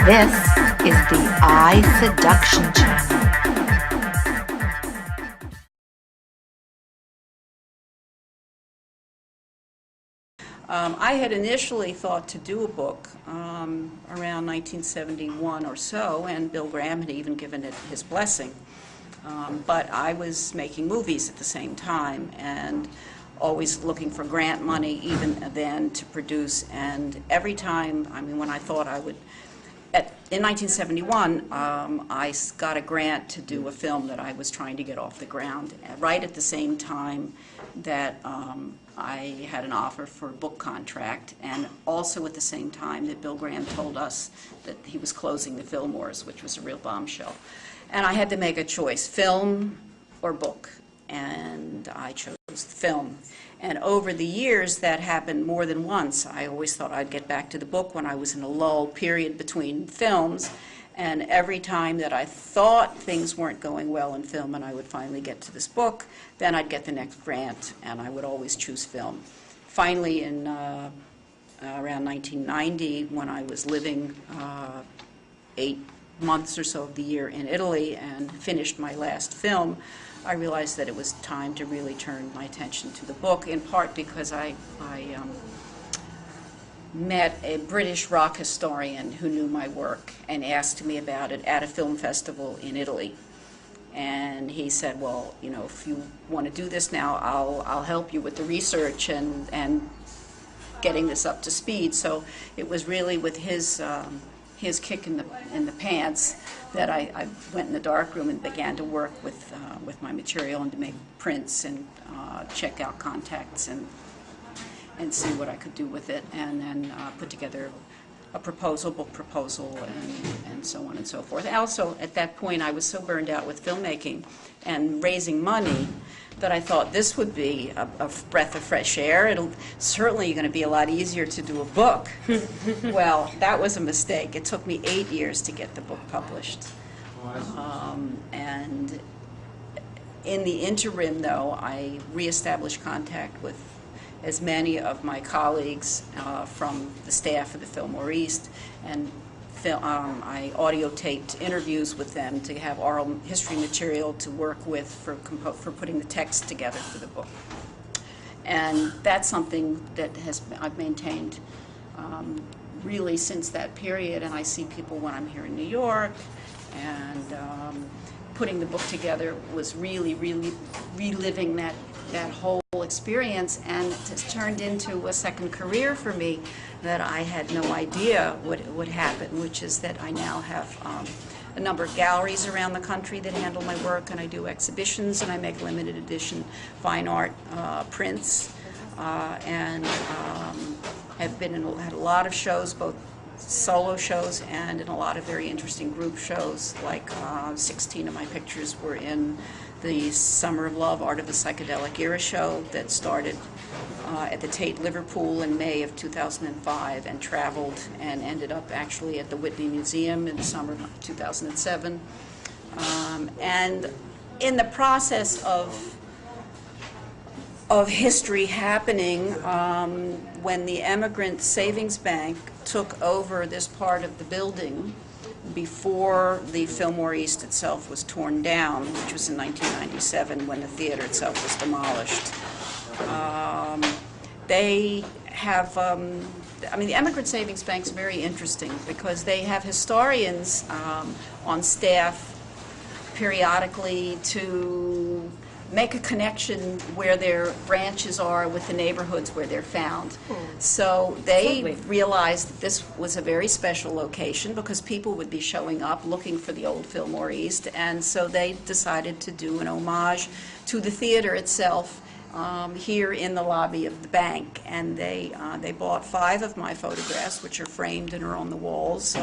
This is the Eye Seduction Channel. I had initially thought to do a book around 1971 or so, and Bill Graham had even given it his blessing. But I was making movies at the same time and always looking for grant money even then to produce. And every time, I mean, when I thought I would, in 1971, I got a grant to do a film that I was trying to get off the ground, right at the same time that I had an offer for a book contract, and also at the same time that Bill Graham told us that he was closing the Filmores, which was a real bombshell. And I had to make a choice, film or book, and I chose film. And over the years, that happened more than once. I always thought I'd get back to the book when I was in a lull period between films, and every time that I thought things weren't going well in film and I would finally get to this book, then I'd get the next grant, and I would always choose film. Finally, in around 1990, when I was living 8 months or so of the year in Italy and finished my last film, I realized that it was time to really turn my attention to the book, in part because I met a British rock historian who knew my work and asked me about it at a film festival in Italy. And he said, well, you know, if you want to do this now, I'll help you with the research and getting this up to speed. So it was really with his kick in the pants that I went in the darkroom and began to work with my material and to make prints and check out contacts and see what I could do with it, and then put together a book proposal, and so on and so forth. Also, at that point, I was so burned out with filmmaking and raising money that I thought this would be a breath of fresh air. It'll certainly going to be a lot easier to do a book. Well, that was a mistake. It took me 8 years to get the book published. And in the interim, though, I reestablished contact with as many of my colleagues from the staff of the Filmore East, and I audio taped interviews with them to have oral history material to work with for putting the text together for the book. And that's something that I've maintained really since that period, and I see people when I'm here in New York, and putting the book together was really reliving that whole experience, and it has turned into a second career for me that I had no idea would happen, which is that I now have a number of galleries around the country that handle my work, and I do exhibitions, and I make limited edition fine art prints, and have had a lot of shows, both solo shows and in a lot of very interesting group shows, like 16 of my pictures were in the Summer of Love, Art of the Psychedelic Era show that started at the Tate Liverpool in May of 2005 and traveled and ended up actually at the Whitney Museum in the summer of 2007. And in the process of history happening, when the Emigrant Savings Bank took over this part of the building before the Filmore East itself was torn down, which was in 1997 when the theater itself was demolished. They have, I mean, the Emigrant Savings Bank's very interesting because they have historians on staff periodically to make a connection where their branches are with the neighborhoods where they're found. So they realized that this was a very special location because people would be showing up looking for the old Filmore East, and so they decided to do an homage to the theater itself here in the lobby of the bank. And they bought 5 of my photographs, which are framed and are on the walls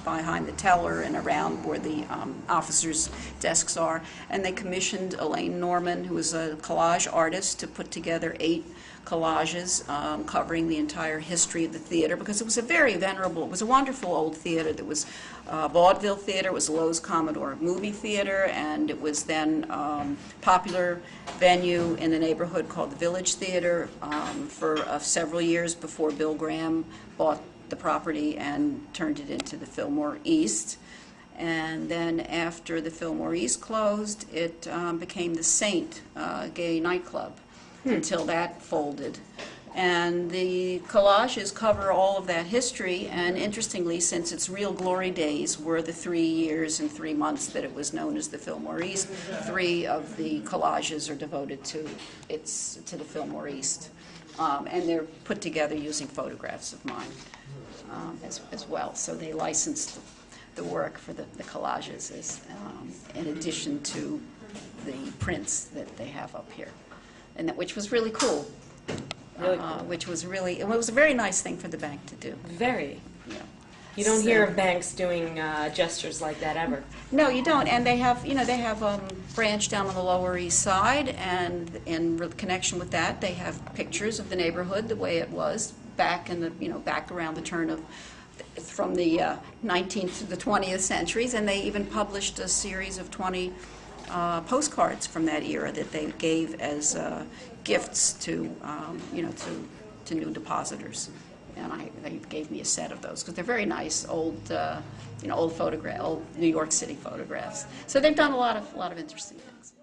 behind the teller and around where the officers' desks are. And they commissioned Elaine Norman, who is a collage artist, to put together 8 collages covering the entire history of the theater, because it was a very venerable, it was a wonderful old theater that was vaudeville theater, it was Lowe's Commodore movie theater, and it was then popular venue in the neighborhood called the Village Theater for several years before Bill Graham bought the property and turned it into the Filmore East. And then after the Filmore East closed, it became the Saint gay nightclub until that folded. And the collages cover all of that history, and interestingly, since its real glory days were the 3 years and 3 months that it was known as the Filmore East, 3 of the collages are devoted to the Filmore East. And they're put together using photographs of mine as well. So they licensed the work for the collages in addition to the prints that they have up here, and which was really cool. Really cool. Which was really, it was a very nice thing for the bank to do. Very. Yeah. You don't hear of banks doing gestures like that ever. No, you don't. And they have, they have a branch down on the Lower East Side, and in connection with that, they have pictures of the neighborhood the way it was back in the, back around the turn of, from the 19th to the 20th centuries, and they even published a series of 20 postcards from that era that they gave as gifts to, to new depositors. And they gave me a set of those because they're very nice, old, old New York City photographs. So they've done a lot of interesting things.